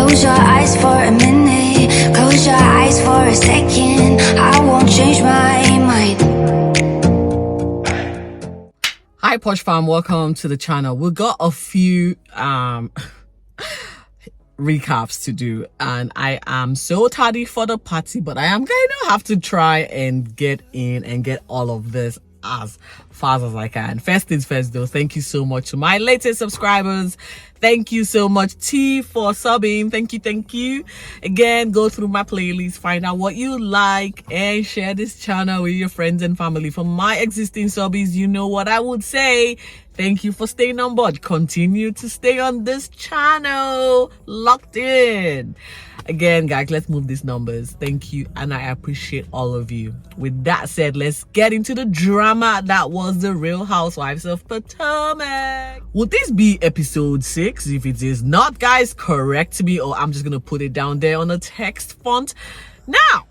Close your eyes for a minute, close your eyes for a second. I won't change my mind. Hi Posh fam, welcome to the channel. We got a few recaps to do, and I am so tardy for the party, but I am going to have to try and get in and get all of this as fast as I can. First things first though, thank you so much to my latest subscribers. Thank you so much T for subbing. Thank you again. Go through my playlist, find out what you like, and share this channel with your friends and family. For my existing subbies, you know what I would say. Thank you for staying on board. Continue to stay on this channel, locked in. Again, guys, let's move these numbers. Thank you, and I appreciate all of you. With that said, let's get into the drama that was the Real Housewives of Potomac. Would this be episode 6? If it is not, guys, correct me, or I'm just gonna put it down there on a text font. Now,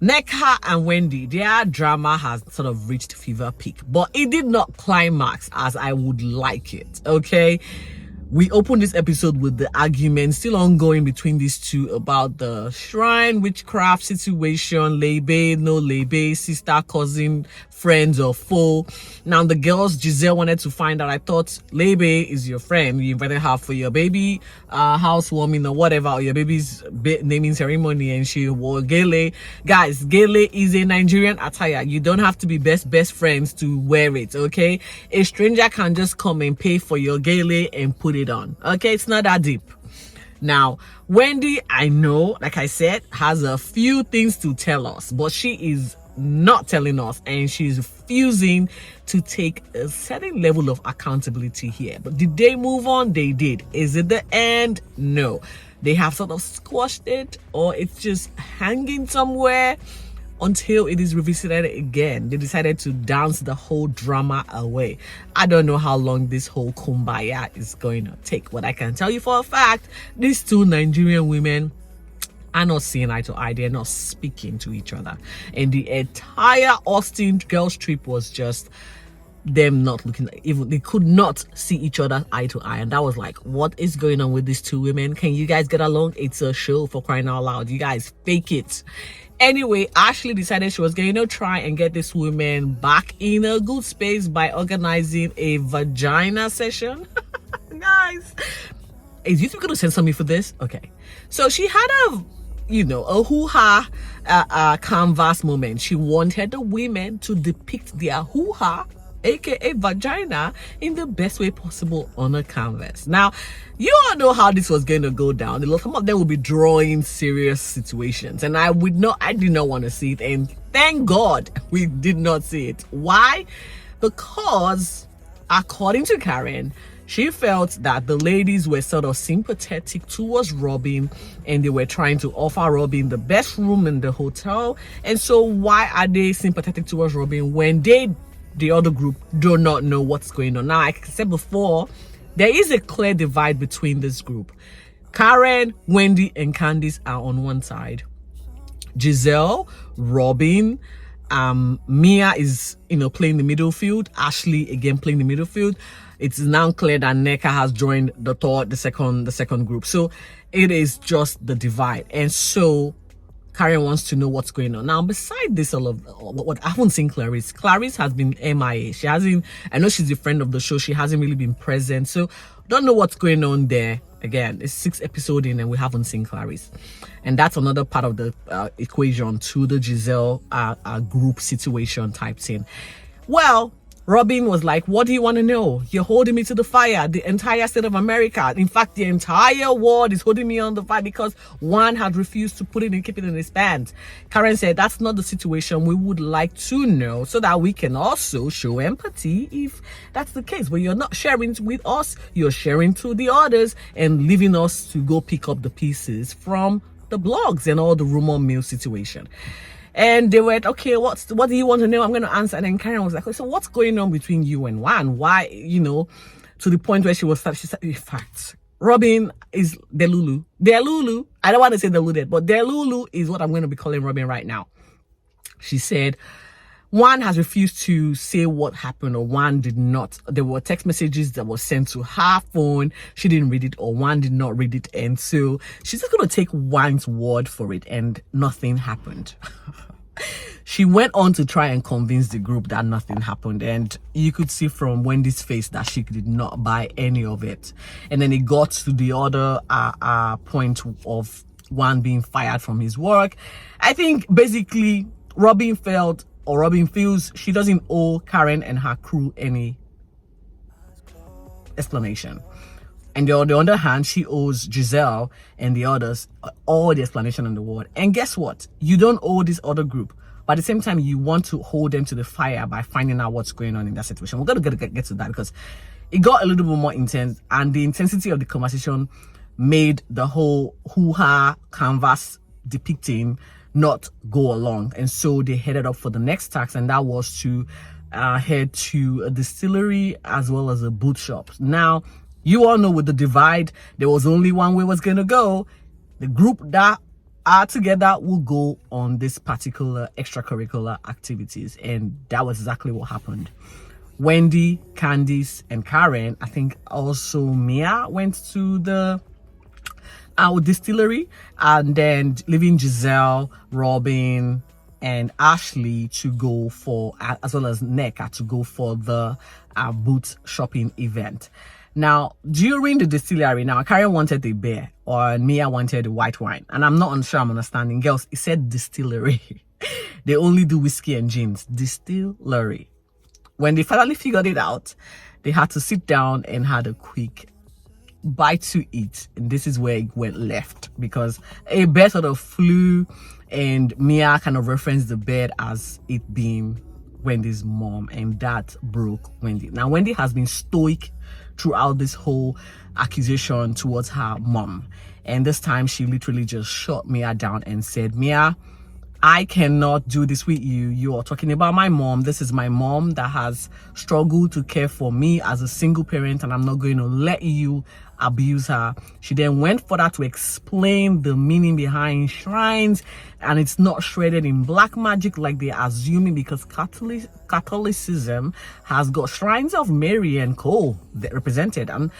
Nneka and Wendy, their drama has sort of reached fever peak, but it did not climax as I would like it, okay? We opened this episode with the argument still ongoing between these two about the shrine witchcraft situation, lebe, no lebe, sister, cousin, friends or foe. Now the girls, Giselle wanted to find out. I thought lebe is your friend. You invited her for your baby housewarming or whatever, or your baby's naming ceremony, and she wore gele. Guys, gele is a Nigerian attire. You don't have to be best friends to wear it, okay? A stranger can just come and pay for your gele and put it on, okay? It's not that deep. Now Wendy, I know, like I said, has a few things to tell us, but she is not telling us, and she's refusing to take a certain level of accountability here. But did they move on? They did. Is it the end? No. They have sort of squashed it, or it's just hanging somewhere until it is revisited again. They decided to dance the whole drama away. I don't know how long this whole kumbaya is going to take. What I can tell you for a fact, these two Nigerian women are not seeing eye to eye. They're not speaking to each other, and the entire Austin girls trip was just them not looking. Even they could not see each other eye to eye, and that was like, what is going on with these two women? Can you guys get along? It's a show, for crying out loud. You guys fake it. Anyway, Ashley decided she was going to try and get this woman back in a good space by organizing a vagina session. Guys, is YouTube going to censor me for this? Okay, so she had a hoo-ha canvas moment. She wanted the women to depict their hoo-ha, aka vagina, in the best way possible on a canvas. Now, you all know how this was going to go down. Some of them will be drawing serious situations, and I did not want to see it, and thank God we did not see it. Why? Because according to Karen, she felt that the ladies were sort of sympathetic towards Robyn, and they were trying to offer Robyn the best room in the hotel. And so why are they sympathetic towards Robyn when the other group, do not know what's going on? Now, like I said before, there is a clear divide between this group. Karen, Wendy, and Candice are on one side. Giselle, Robyn, Mia is playing the middle field. Ashley again playing the middle field. It's now clear that Nneka has joined the second group. So it is just the divide, and so Karen wants to know what's going on. Now, beside this, what I haven't seen Clarice. Clarice has been MIA. She hasn't. I know she's a friend of the show. She hasn't really been present, so don't know what's going on there. Again, it's 6 episodes in, and we haven't seen Clarice, and that's another part of the equation to the Giselle group situation type thing. Well, Robyn was like, what do you want to know? You're holding me to the fire. The entire state of America, in fact, the entire world is holding me on the fire because one had refused to put it and keep it in his pants. Karen said, that's not the situation. We would like to know so that we can also show empathy if that's the case. But you're not sharing with us, you're sharing to the others and leaving us to go pick up the pieces from the blogs and all the rumor mill situation. And they were, okay, what do you want to know? I'm going to answer. And then Karen was like, so what's going on between you and Juan? Why, to the point where she said, in fact, Robyn is Delulu. Delulu. I don't want to say deluded, but Delulu is what I'm going to be calling Robyn right now. She said, one has refused to say what happened, or one did not. There were text messages that were sent to her phone. She didn't read it, or one did not read it. And so she's just going to take one's word for it, and nothing happened. She went on to try and convince the group that nothing happened, and you could see from Wendy's face that she did not buy any of it. And then it got to the other point of one being fired from his work. I think basically Robyn feels she doesn't owe Karen and her crew any explanation. And on the other hand, she owes Giselle and the others all the explanation in the world. And guess what? You don't owe this other group, but at the same time, you want to hold them to the fire by finding out what's going on in that situation. We're going to get to that, because it got a little bit more intense, and the intensity of the conversation made the whole hoo-ha canvas depicting not go along. And so they headed up for the next task, and that was to head to a distillery as well as a boot shop. Now, you all know with the divide, there was only one way was going to go. The group that are together will go on this particular extracurricular activities, and that was exactly what happened. Wendy, Candice, and Karen, I think also Mia, went to the distillery, and then leaving Giselle, Robyn, and Ashley to go for, as well as Nneka, to go for the boot shopping event. Now, during the distillery, now Karen wanted a beer, or Mia wanted a white wine. And I'm not unsure I'm understanding. Girls, it said distillery. They only do whiskey and gins. Distillery. When they finally figured it out, they had to sit down and had a quick bite to eat. And this is where it went left, because a bear sort of flew, and Mia kind of referenced the bed as it being Wendy's mom, and that broke Wendy. Now, Wendy has been stoic throughout this whole accusation towards her mom, and this time she literally just shut Mia down and said, Mia, I cannot do this with you. You are talking about my mom. This is my mom that has struggled to care for me as a single parent, and I'm not going to let you abuse her. She then went further to explain the meaning behind shrines, and it's not shredded in black magic like they're assuming, because Catholicism has got shrines of Mary and Co. that represented. And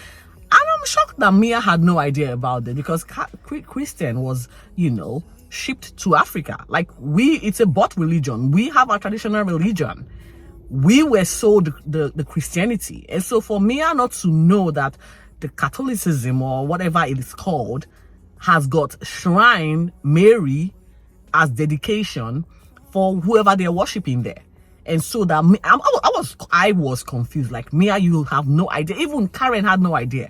I'm shocked that Mia had no idea about it, because Christian was, shipped to Africa. Like, it's a bought religion. We have our traditional religion. We were sold the Christianity. And so for Mia not to know that the Catholicism, or whatever it is called, has got shrine Mary as dedication for whoever they're worshiping there. And so that I was confused. Like, Mia, you have no idea. Even Karen had no idea.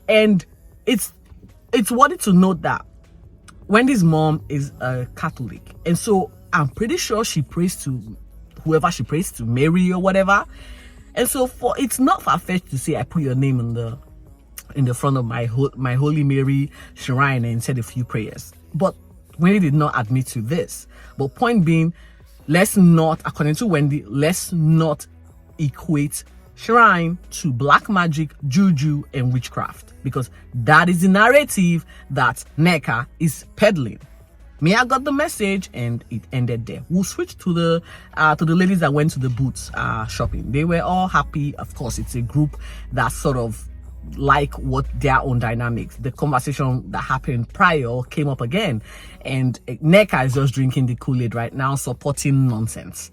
And it's worthy to note that Wendy's mom is a Catholic, and so I'm pretty sure she prays to whoever she prays to, Mary or whatever. And so it's not far-fetched to say I put your name in the front of my Holy Mary shrine and said a few prayers. But Wendy did not admit to this. But point being, according to Wendy, let's not equate shrine to black magic, juju, and witchcraft, because that is the narrative that Nneka is peddling. Mia got the message, and it ended there. We'll switch to the ladies that went to the boots shopping. They were all happy. Of course, it's a group that sort of like what their own dynamics. The conversation that happened prior came up again, and Nneka is just drinking the Kool-Aid right now, supporting nonsense.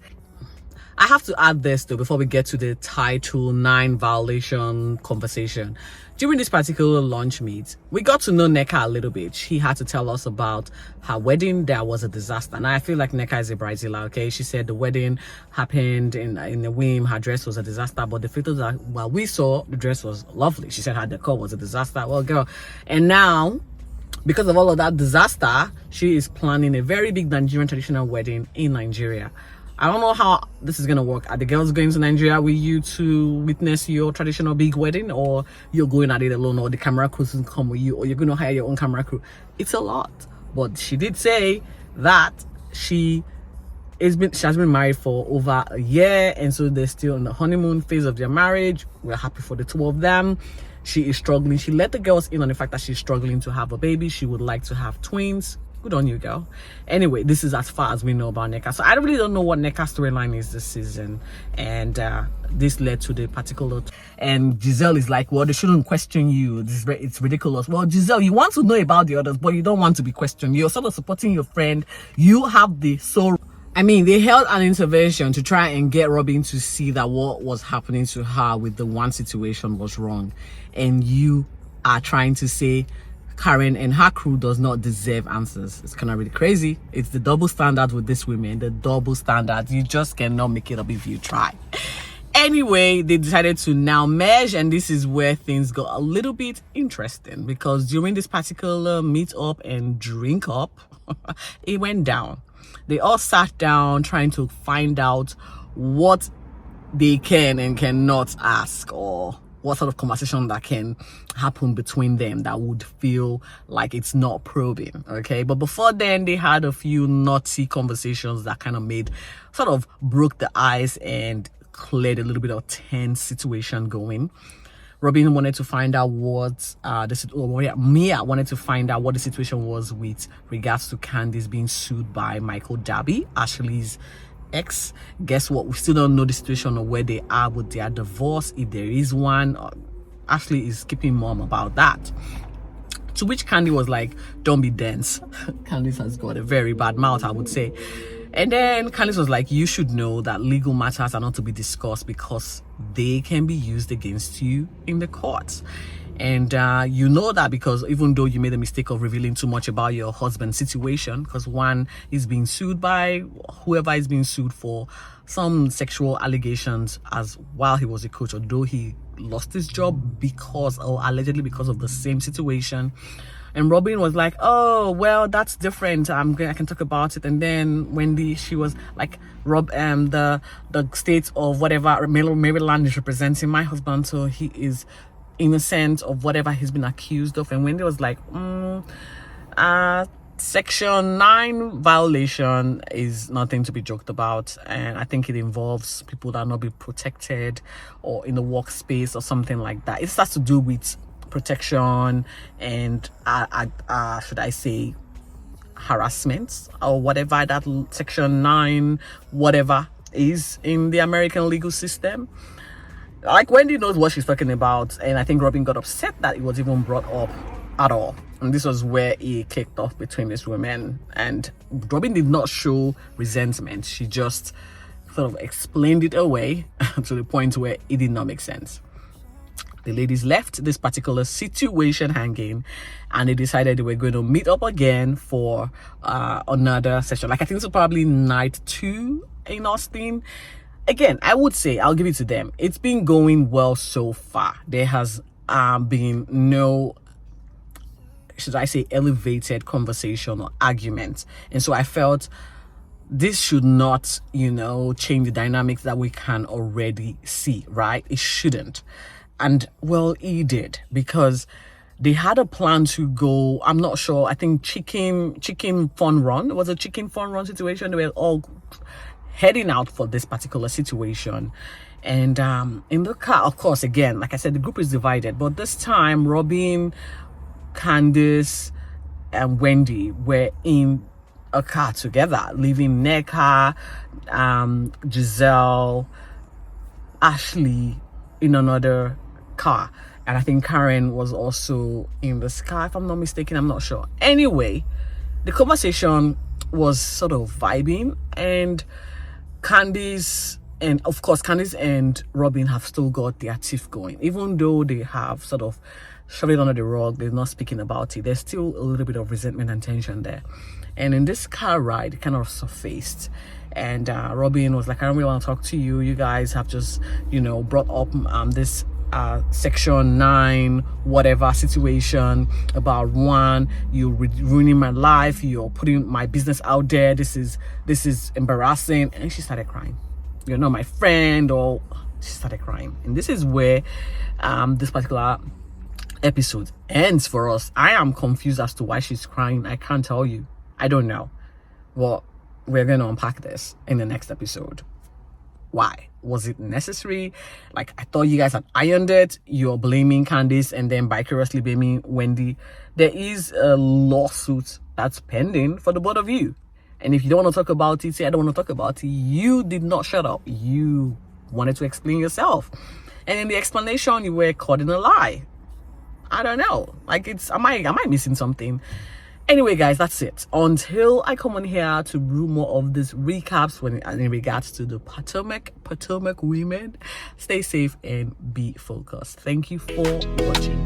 I have to add this though before we get to the Title 9 violation conversation. During this particular lunch meet, we got to know Nneka a little bit. She had to tell us about her wedding. That was a disaster. And I feel like Nneka is a bridezilla, okay? She said the wedding happened in a whim. Her dress was a disaster. But the photos that we saw, the dress was lovely. She said her decor was a disaster. Well, girl. And now, because of all of that disaster, she is planning a very big Nigerian traditional wedding in Nigeria. I don't know how this is going to work. Are the girls going to Nigeria with you to witness your traditional big wedding, or you're going at it alone, or the camera crew will come with you, or you're going to hire your own camera crew? It's a lot. But she did say that she has been married for over a year, and so they're still in the honeymoon phase of their marriage. We're happy for the two of them. She is struggling. She let the girls in on the fact that she's struggling to have a baby. She would like to have twins. Good on you, girl. Anyway, this is as far as we know about Nneka. So I really don't know what Nneka's storyline is this season. And this led to the particular... And Giselle is like, well, they shouldn't question you. It's ridiculous. Well, Giselle, you want to know about the others, but you don't want to be questioned. You're sort of supporting your friend. You have the soul... I mean, they held an intervention to try and get Robyn to see that what was happening to her with the one situation was wrong. And you are trying to say Karen and her crew does not deserve answers. It's kind of really crazy. It's the double standard with these women, the double standard. You just cannot make it up if you try. Anyway, they decided to now merge, and this is where things got a little bit interesting, because during this particular meet up and drink up, it went down. They all sat down trying to find out what they can and cannot ask, or what sort of conversation that can happen between them that would feel like it's not probing. Okay, but before then, they had a few naughty conversations that kind of broke the ice and cleared a little bit of tense situation going. Robyn wanted to find out what Mia wanted to find out what the situation was with regards to Candice being sued by Michael Darby, Ashley's ex. Guess what? We still don't know the situation or where they are with their divorce, if there is one. Ashley is keeping mum about that. To which Candy was like, don't be dense. Candice has got a very bad mouth, I would say. And then Candice was like, you should know that legal matters are not to be discussed because they can be used against you in the courts. And you know that because even though you made the mistake of revealing too much about your husband's situation, because one is being sued by whoever is being sued for some sexual allegations as while he was a coach, although he lost his job because, or allegedly because of the same situation. And Robyn was like, oh, well, that's different. I can talk about it. And then Wendy, she was like, the state of whatever Maryland is representing my husband, so he is innocent of whatever he's been accused of. And Wendy was like, Section 9 violation is nothing to be joked about, and I think it involves people that are not be protected or in the workspace or something like that. It has to do with protection and should I say harassment or whatever that Section 9 whatever is in the American legal system. Like, Wendy knows what she's talking about, and I think Robyn got upset that it was even brought up at all. And this was where it kicked off between these women. And Robyn did not show resentment. She just sort of explained it away to the point where it did not make sense. The ladies left this particular situation hanging, and they decided they were going to meet up again for another session. Like, I think it's probably night 2 in Austin. Again, I would say, I'll give it to them. It's been going well so far. There has been no, should I say, elevated conversation or argument. And so I felt this should not, change the dynamics that we can already see, right? It shouldn't. And well, he did, because they had a plan to go, I'm not sure, I think chicken fun run. It was a chicken fun run situation. They were all heading out for this particular situation. And in the car, of course, again, like I said, the group is divided, but this time Robyn, Candice, and Wendy were in a car together, leaving Nneka, Giselle, Ashley in another car. And I think Karen was also in this car, if I'm not mistaken. I'm not sure. Anyway, the conversation was sort of vibing, and Candice and Robyn have still got their tiff going. Even though they have sort of shoved it under the rug, they're not speaking about it, there's still a little bit of resentment and tension there. And in this car ride, it kind of surfaced. And Robyn was like, I don't really want to talk to you. You guys have just, brought up this Section 9 whatever situation about one, you're ruining my life, you're putting my business out there, this is embarrassing. And she started crying. You're not my friend. Or she started crying. And this is where this particular episode ends for us. I am confused as to why she's crying. I can't tell you. I don't know. Well, we're going to unpack this in the next episode. Why? Was it necessary? Like, I thought you guys had ironed it. You're blaming Candice and then vicariously blaming Wendy. There is a lawsuit That's pending for the both of you. And if you don't want to talk about it, say I don't want to talk about it. You did not shut up. You wanted to explain yourself. And in the explanation, you were caught in a lie. I don't know. Like, am I missing something? Anyway, guys, that's it. Until I come on here to do more of these recaps in regards to the Potomac women, stay safe and be focused. Thank you for watching.